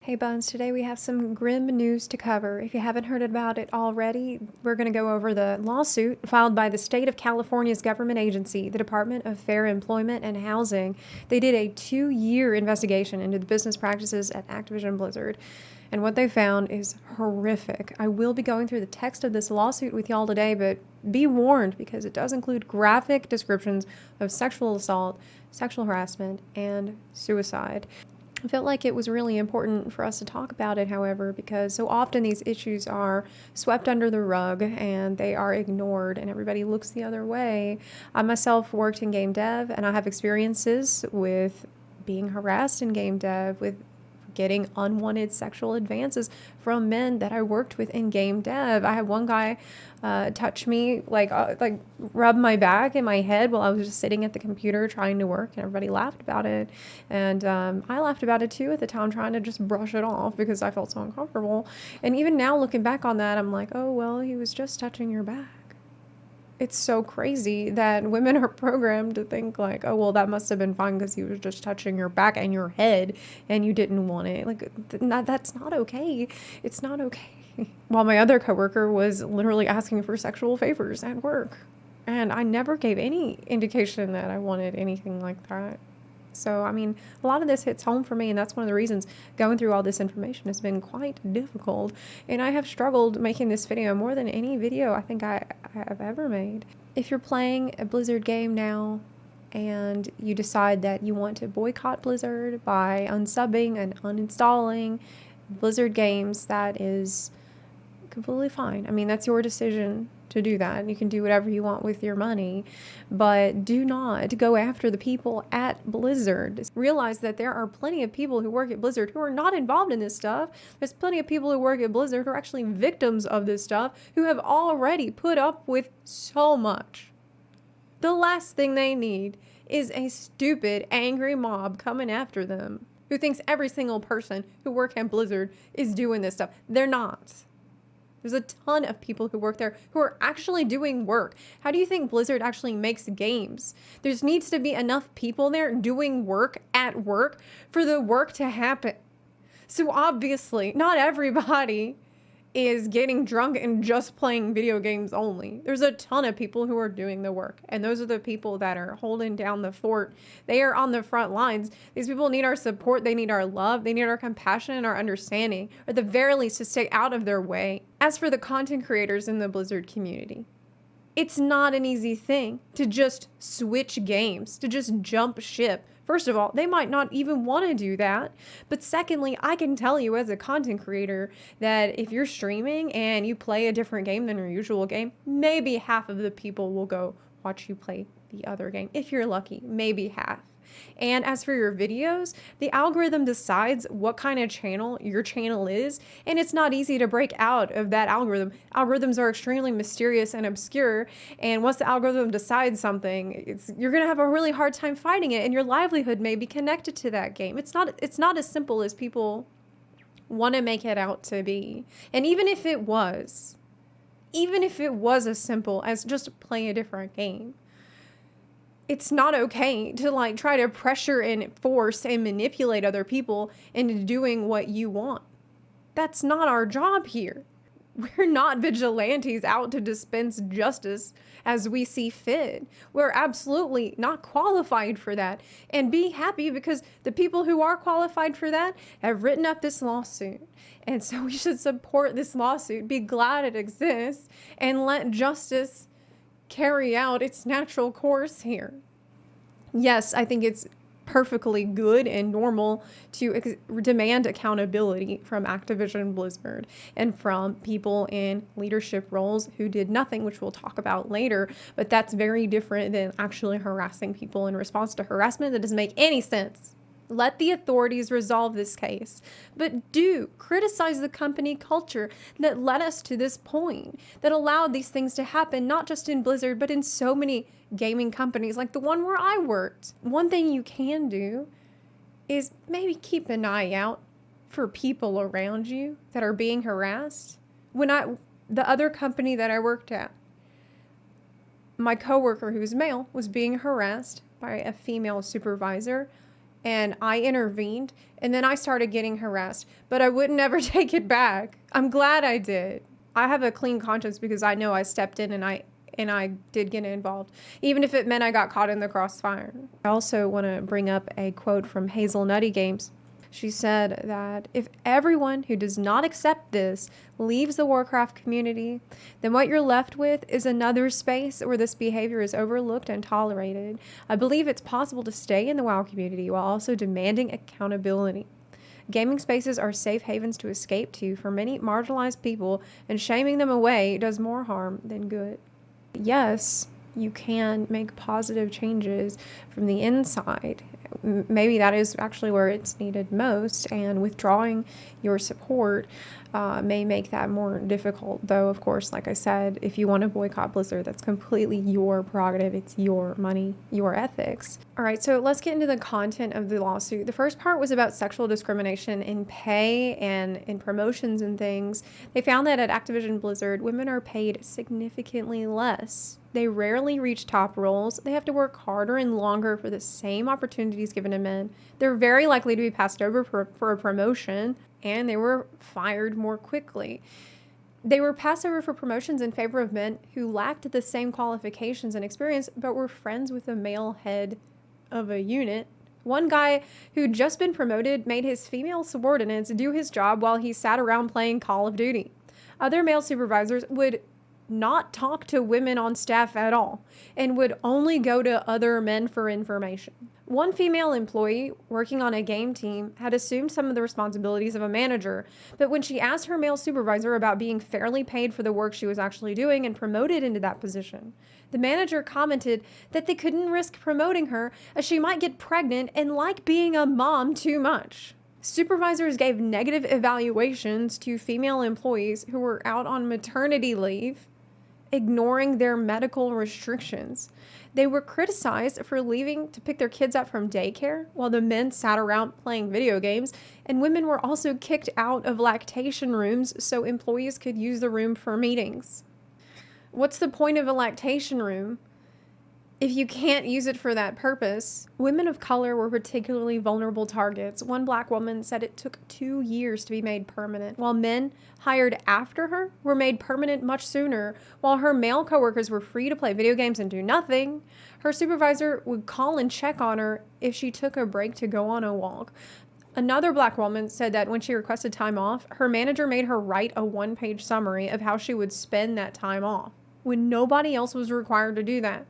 Hey Buns, today we have some grim news to cover. If you haven't heard about it already, we're going to go over the lawsuit filed by the state of California's government agency, the Department of Fair Employment and Housing. They did a 2-year investigation into the business practices at Activision-Blizzard, and what they found is horrific. I will be going through the text of this lawsuit with y'all today, but be warned because it does include graphic descriptions of sexual assault, sexual harassment, and suicide. I felt like it was really important for us to talk about it, however, because so often these issues are swept under the rug and they are ignored and everybody looks the other way. I myself worked in game dev and I have experiences with being harassed in game dev, with getting unwanted sexual advances from men that I worked with in game dev. I had one guy touch me, like rub my back and my head while I was just sitting at the computer trying to work, and everybody laughed about it. And I laughed about it too at the time, trying to just brush it off because I felt so uncomfortable. And even now looking back on that, I'm like, oh, well, he was just touching your back. It's so crazy that women are programmed to think like, oh, well, that must have been fine because he was just touching your back and your head and you didn't want it. Like, that's not okay. It's not okay. While my other coworker was literally asking for sexual favors at work. And I never gave any indication that I wanted anything like that. So, I mean, a lot of this hits home for me, and that's one of the reasons going through all this information has been quite difficult. And I have struggled making this video more than any video I think I have ever made. If you're playing a Blizzard game now and you decide that you want to boycott Blizzard by unsubbing and uninstalling Blizzard games, that is completely fine. I mean, that's your decision to do that. You can do whatever you want with your money, but do not go after the people at Blizzard. Realize that there are plenty of people who work at Blizzard who are not involved in this stuff. There's plenty of people who work at Blizzard who are actually victims of this stuff, who have already put up with so much. The last thing they need is a stupid, angry mob coming after them who thinks every single person who works at Blizzard is doing this stuff. They're not. There's a ton of people who work there who are actually doing work. How do you think Blizzard actually makes games? There needs to be enough people there doing work at work for the work to happen. So obviously, not everybody is getting drunk and just playing video games only. There's a ton of people who are doing the work, and those are the people that are holding down the fort. They are on the front lines. These people need our support, they need our love, they need our compassion and our understanding, or at the very least to stay out of their way. As for the content creators in the Blizzard community, it's not an easy thing to just switch games, to just jump ship. First of all, they might not even want to do that. But secondly, I can tell you as a content creator that if you're streaming and you play a different game than your usual game, maybe half of the people will go watch you play the other game. If you're lucky, maybe half. And as for your videos, the algorithm decides what kind of channel your channel is, and it's not easy to break out of that algorithm. Algorithms are extremely mysterious and obscure, and once the algorithm decides something, you're going to have a really hard time fighting it, and your livelihood may be connected to that game. It's not as simple as people want to make it out to be. And even if it was as simple as just play a different game, it's not okay to like try to pressure and force and manipulate other people into doing what you want. That's not our job here. We're not vigilantes out to dispense justice as we see fit. We're absolutely not qualified for that. And be happy because the people who are qualified for that have written up this lawsuit. And so we should support this lawsuit, be glad it exists, and let justice carry out its natural course here. Yes, I think it's perfectly good and normal to demand accountability from Activision-Blizzard and from people in leadership roles who did nothing, which we'll talk about later, but that's very different than actually harassing people in response to harassment. That doesn't make any sense. Let the authorities resolve this case, but do criticize the company culture that led us to this point, that allowed these things to happen, not just in Blizzard, but in so many gaming companies like the one where I worked. One thing you can do is maybe keep an eye out for people around you that are being harassed. The other company that I worked at, my coworker who was male was being harassed by a female supervisor and I intervened, and then I started getting harassed, but I would never take it back. I'm glad I did. I have a clean conscience because I know I stepped in and I did get involved, even if it meant I got caught in the crossfire. I also want to bring up a quote from Ayzel Nutty Games. She said that if everyone who does not accept this leaves the Warcraft community, then what you're left with is another space where this behavior is overlooked and tolerated. I believe it's possible to stay in the WoW community while also demanding accountability. Gaming spaces are safe havens to escape to for many marginalized people, and shaming them away does more harm than good. Yes, you can make positive changes from the inside. Maybe that is actually where it's needed most, and withdrawing your support may make that more difficult. Though, of course, like I said, if you want to boycott Blizzard, that's completely your prerogative. It's your money, your ethics. All right, so let's get into the content of the lawsuit. The first part was about sexual discrimination in pay and in promotions and things. They found that at Activision-Blizzard, women are paid significantly less. They rarely reach top roles. They have to work harder and longer for the same opportunities given to men. They're very likely to be passed over for a promotion, and they were fired more quickly. They were passed over for promotions in favor of men who lacked the same qualifications and experience, but were friends with the male head of a unit. One guy who'd just been promoted made his female subordinates do his job while he sat around playing Call of Duty. Other male supervisors would not talk to women on staff at all and would only go to other men for information. One female employee working on a game team had assumed some of the responsibilities of a manager, but when she asked her male supervisor about being fairly paid for the work she was actually doing and promoted into that position, the manager commented that they couldn't risk promoting her as she might get pregnant and like being a mom too much. Supervisors gave negative evaluations to female employees who were out on maternity leave, ignoring their medical restrictions. They were criticized for leaving to pick their kids up from daycare while the men sat around playing video games, and women were also kicked out of lactation rooms so employees could use the room for meetings. What's the point of a lactation room if you can't use it for that purpose? Women of color were particularly vulnerable targets. One black woman said it took 2 years to be made permanent, while men hired after her were made permanent much sooner. While her male coworkers were free to play video games and do nothing, her supervisor would call and check on her if she took a break to go on a walk. Another black woman said that when she requested time off, her manager made her write a 1-page summary of how she would spend that time off, when nobody else was required to do that.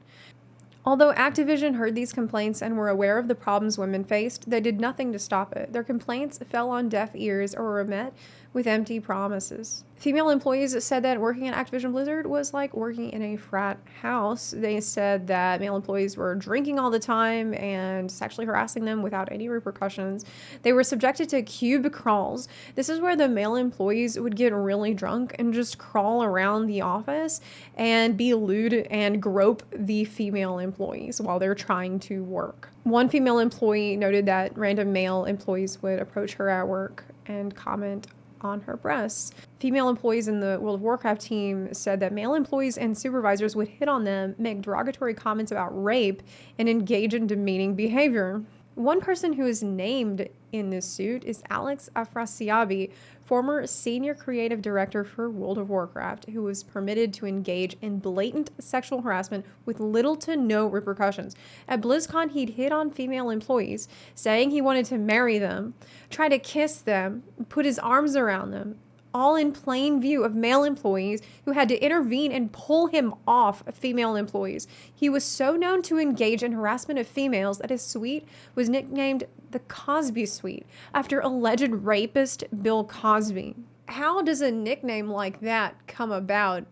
Although Activision heard these complaints and were aware of the problems women faced, they did nothing to stop it. Their complaints fell on deaf ears or were met with empty promises. Female employees said that working at Activision-Blizzard was like working in a frat house. They said that male employees were drinking all the time and sexually harassing them without any repercussions. They were subjected to cube crawls. This is where the male employees would get really drunk and just crawl around the office and be lewd and grope the female employees while they're trying to work. One female employee noted that random male employees would approach her at work and comment on her breasts. Female employees in the World of Warcraft team said that male employees and supervisors would hit on them, make derogatory comments about rape, and engage in demeaning behavior. One person who is named in this suit is Alex Afrasiabi, former senior creative director for World of Warcraft, who was permitted to engage in blatant sexual harassment with little to no repercussions. At BlizzCon, he'd hit on female employees, saying he wanted to marry them, try to kiss them, put his arms around them, all in plain view of male employees who had to intervene and pull him off female employees. He was so known to engage in harassment of females that his suite was nicknamed the Cosby Suite, after alleged rapist Bill Cosby. How does a nickname like that come about?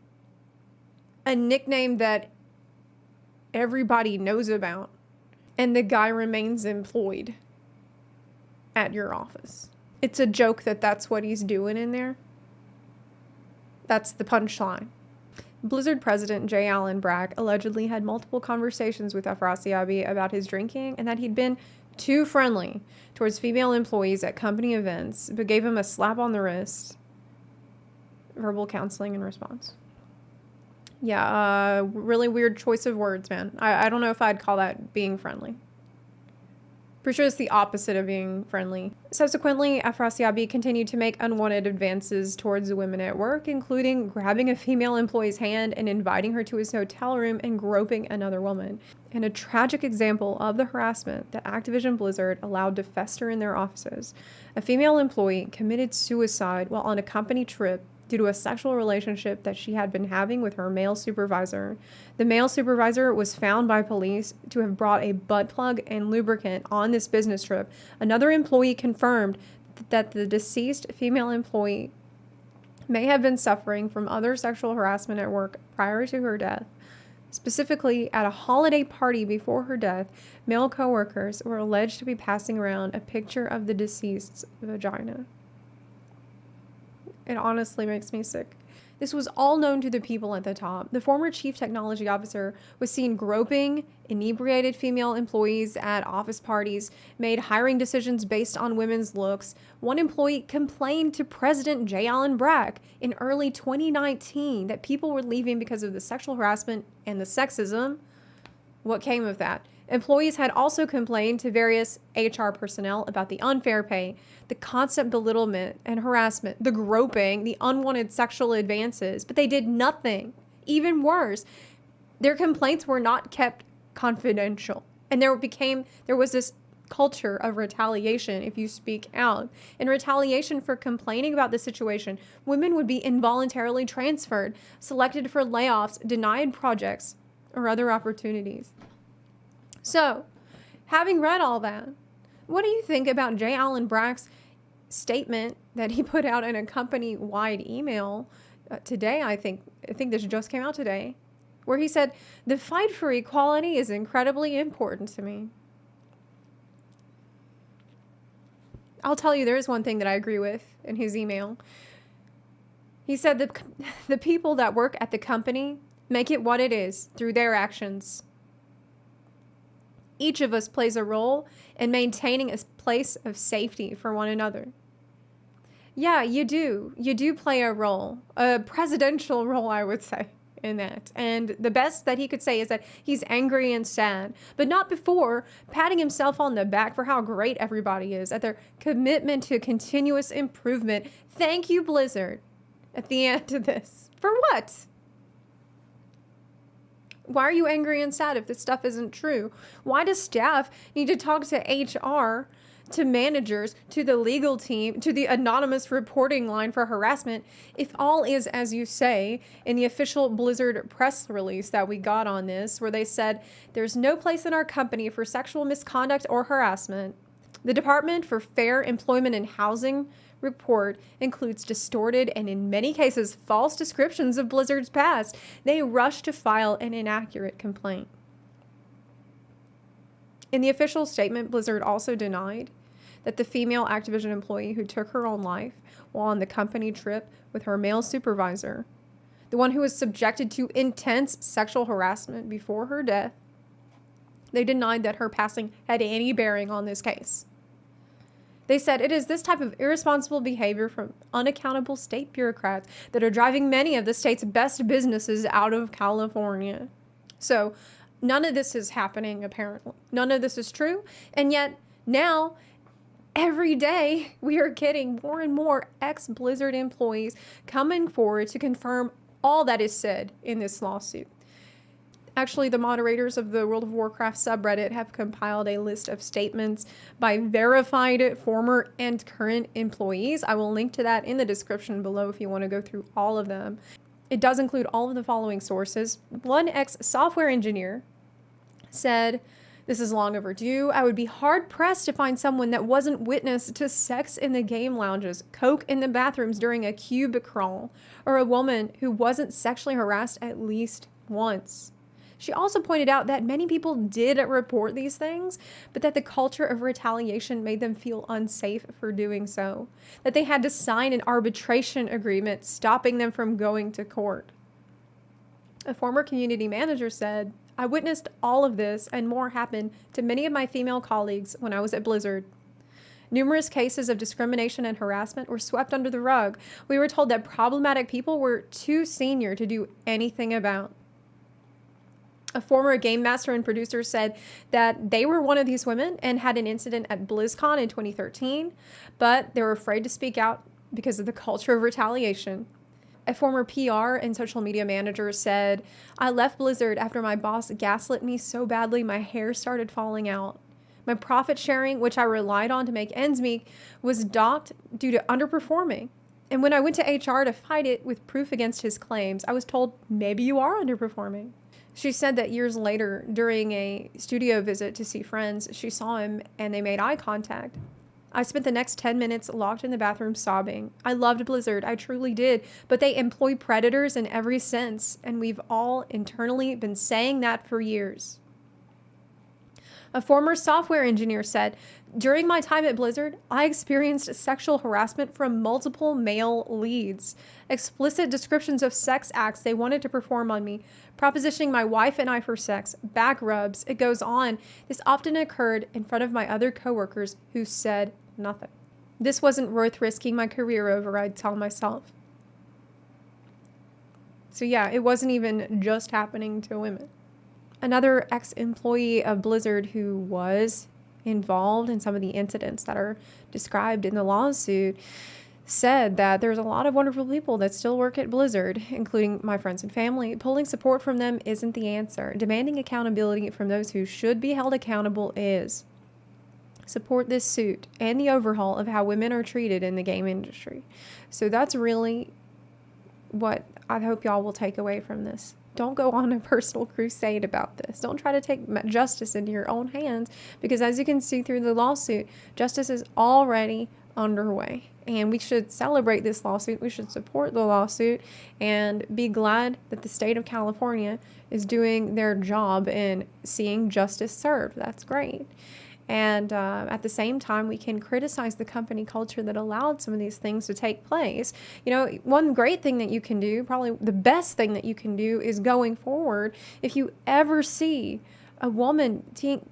A nickname that everybody knows about, and the guy remains employed at your office. It's a joke that that's what he's doing in there. That's the punchline. Blizzard president J. Allen Brack allegedly had multiple conversations with Afrasiabi about his drinking and that he'd been too friendly towards female employees at company events, but gave him a slap on the wrist. Verbal counseling in response. Yeah, really weird choice of words, man. I don't know if I'd call that being friendly. For sure, it's the opposite of being friendly. Subsequently, Afrasiabi continued to make unwanted advances towards the women at work, including grabbing a female employee's hand and inviting her to his hotel room and groping another woman. And a tragic example of the harassment that Activision-Blizzard allowed to fester in their offices. A female employee committed suicide while on a company trip due to a sexual relationship that she had been having with her male supervisor. The male supervisor was found by police to have brought a butt plug and lubricant on this business trip. Another employee confirmed that the deceased female employee may have been suffering from other sexual harassment at work prior to her death. Specifically, at a holiday party before her death, male coworkers were alleged to be passing around a picture of the deceased's vagina. It honestly makes me sick. This was all known to the people at the top. The former chief technology officer was seen groping inebriated female employees at office parties, made hiring decisions based on women's looks. One employee complained to President J. Allen Brack in early 2019 that people were leaving because of the sexual harassment and the sexism. What came of that? Employees had also complained to various HR personnel about the unfair pay, the constant belittlement and harassment, the groping, the unwanted sexual advances, but they did nothing. Even worse, their complaints were not kept confidential. And there was this culture of retaliation if you speak out. In retaliation for complaining about the situation, women would be involuntarily transferred, selected for layoffs, denied projects, or other opportunities. So, having read all that, what do you think about J. Allen Brack's statement that he put out in a company-wide email today? I think this just came out today, where he said, "The fight for equality is incredibly important to me." I'll tell you, there is one thing that I agree with in his email. He said that the people that work at the company make it what it is through their actions. Each of us plays a role in maintaining a place of safety for one another. Yeah, you do. You do play a role, a presidential role, I would say, in that. And the best that he could say is that he's angry and sad, but not before patting himself on the back for how great everybody is at their commitment to continuous improvement. Thank you, Blizzard, at the end of this. For what? Why are you angry and sad if this stuff isn't true? Why does staff need to talk to HR, to managers, to the legal team, to the anonymous reporting line for harassment, if all is as you say in the official Blizzard press release that we got on this, where they said, "There's no place in our company for sexual misconduct or harassment. The Department for Fair Employment and Housing report includes distorted and in many cases false descriptions of Blizzard's past. They rushed to file an inaccurate complaint." In the official statement, Blizzard also denied that the female Activision employee who took her own life while on the company trip with her male supervisor, the one who was subjected to intense sexual harassment before her death, they denied that her passing had any bearing on this case. They said it is this type of irresponsible behavior from unaccountable state bureaucrats that are driving many of the state's best businesses out of California. So none of this is happening, apparently. None of this is true. And yet now, every day, we are getting more and more ex-Blizzard employees coming forward to confirm all that is said in this lawsuit. Actually, the moderators of the World of Warcraft subreddit have compiled a list of statements by verified former and current employees. I will link to that in the description below if you want to go through all of them. It does include all of the following sources. One ex-software engineer said, "This is long overdue. I would be hard-pressed to find someone that wasn't witness to sex in the game lounges, coke in the bathrooms during a cube crawl, or a woman who wasn't sexually harassed at least once." She also pointed out that many people did report these things, but that the culture of retaliation made them feel unsafe for doing so, that they had to sign an arbitration agreement stopping them from going to court. A former community manager said, "I witnessed all of this and more happen to many of my female colleagues when I was at Blizzard. Numerous cases of discrimination and harassment were swept under the rug. We were told that problematic people were too senior to do anything about." A former game master and producer said that they were one of these women and had an incident at BlizzCon in 2013, but they were afraid to speak out because of the culture of retaliation. A former PR and social media manager said, "I left Blizzard after my boss gaslit me so badly my hair started falling out. My profit sharing, which I relied on to make ends meet, was docked due to underperforming. And when I went to HR to fight it with proof against his claims, I was told, maybe you are underperforming." She said that years later, during a studio visit to see friends, she saw him and they made eye contact. "I spent the next 10 minutes locked in the bathroom sobbing. I loved Blizzard, I truly did, but they employ predators in every sense, and we've all internally been saying that for years." A former software engineer said, "During my time at Blizzard, I experienced sexual harassment from multiple male leads. Explicit descriptions of sex acts they wanted to perform on me, propositioning my wife and I for sex, back rubs, it goes on. This often occurred in front of my other coworkers who said nothing. This wasn't worth risking my career over, I'd tell myself." So yeah, it wasn't even just happening to women. Another ex-employee of Blizzard who was involved in some of the incidents that are described in the lawsuit said that there's a lot of wonderful people that still work at Blizzard, including my friends and family. Pulling support from them isn't the answer. Demanding accountability from those who should be held accountable is. Support this suit and the overhaul of how women are treated in the game industry. So that's really what I hope y'all will take away from this. Don't go on a personal crusade about this. Don't try to take justice into your own hands, because as you can see through the lawsuit, justice is already underway. And we should celebrate this lawsuit. We should support the lawsuit and be glad that the state of California is doing their job in seeing justice served. That's great. And at the same time, we can criticize the company culture that allowed some of these things to take place. You know, one great thing that you can do, probably the best thing that you can do, is going forward, if you ever see a woman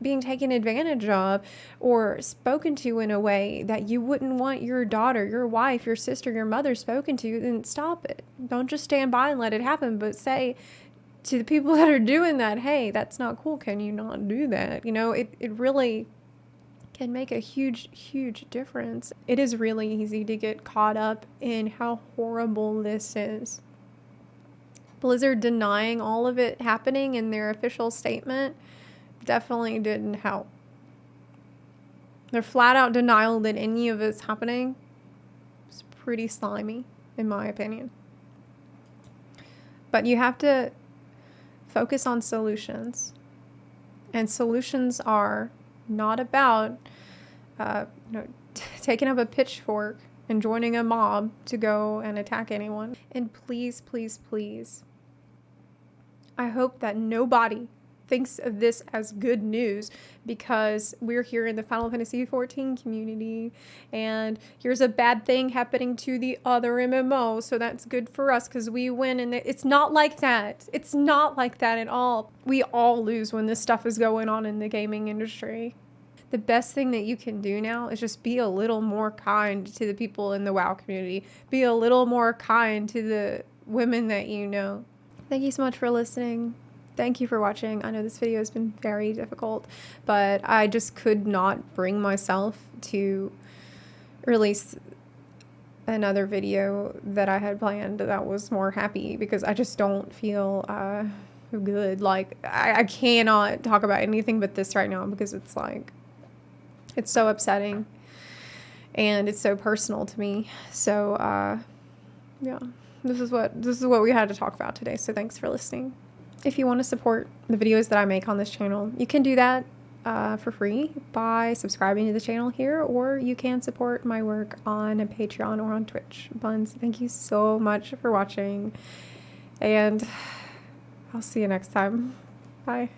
being taken advantage of or spoken to in a way that you wouldn't want your daughter, your wife, your sister, your mother spoken to, then stop it. Don't just stand by and let it happen, but say to the people that are doing that, hey, that's not cool. Can you not do that? You know, it really can make a huge, huge difference. It is really easy to get caught up in how horrible this is. Blizzard denying all of it happening in their official statement definitely didn't help. Their flat out denial that any of it's happening is pretty slimy, in my opinion. But you have to focus on solutions. And solutions are not about taking up a pitchfork and joining a mob to go and attack anyone. And please, please, please, I hope that nobody thinks of this as good news, because we're here in the Final Fantasy XIV community and here's a bad thing happening to the other MMO, so that's good for us because we win. And it's not like that. It's not like that at all. We all lose when this stuff is going on in the gaming industry. The best thing that you can do now is just be a little more kind to the people in the WoW community. Be a little more kind to the women that you know. Thank you so much for listening. Thank you for watching. I know this video has been very difficult, but I just could not bring myself to release another video that I had planned that was more happy, because I just don't feel good. Like, I cannot talk about anything but this right now, because it's like, it's so upsetting and it's so personal to me. So yeah, this is what we had to talk about today. So thanks for listening. If you want to support the videos that I make on this channel, you can do that for free by subscribing to the channel here, or you can support my work on a Patreon or on Twitch. Buns, thank you so much for watching, and I'll see you next time. Bye.